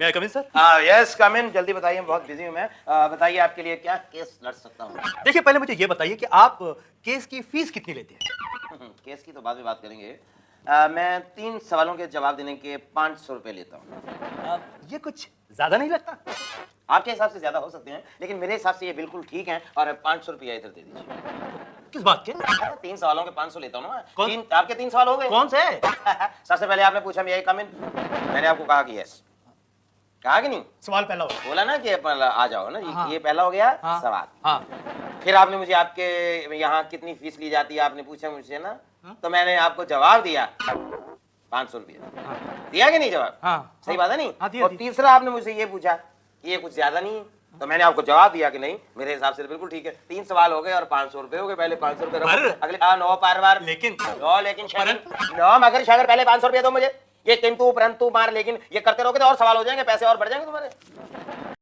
मैं कम इन sir? Yes come इन, जल्दी बताइए, बहुत बिजी हूँ मैं। बताइए आपके लिए क्या केस लड़ सकता हूँ। देखिए पहले मुझे ये बताइए कि आप केस की फीस कितनी लेते हैं? केस की तो बाद में बात करेंगे। मैं 3 सवालों के जवाब देने के 500 रुपए लेता हूँ। ये कुछ ज्यादा नहीं लगता? आपके हिसाब से ज्यादा हो सकते हैं, लेकिन मेरे हिसाब से ये बिल्कुल ठीक है। और 500 रुपया इधर दे दीजिए। किस बात के? 3 सवालों के 500 लेता हूँ ना। कौन? आपके 3 सवाल हो गए। कौन से? सबसे पहले आपने पूछा मैं कम इन, मैंने आपको कहा कि यस, कहा कि नहीं? सवाल पहला हो। बोला ना कि आ जाओ ना। हाँ। ये पहला हो गया सवाल। हाँ। फिर आपने मुझे आपके यहाँ कितनी फीस ली जाती है आपने पूछा मुझसे ना। तो मैंने आपको जवाब दिया 500 रुपया। दिया कि नहीं जवाब? हाँ। सही बात है नहीं? हाँ, दिया, और तीसरा आपने मुझसे ये पूछा कि ये कुछ ज्यादा नहीं है, तो मैंने आपको जवाब दिया कि नहीं, मेरे हिसाब से बिल्कुल ठीक है। 3 सवाल हो गए और 500 रुपए हो गए। पहले 500 रुपए रखो, अगले नो पार बार लेकिन नो मगर शागर, पहले 500 रुपया दो मुझे। ये किंतु परंतु मार लेकिन ये करते रहोगे तो और सवाल हो जाएंगे, पैसे और बढ़ जाएंगे तुम्हारे।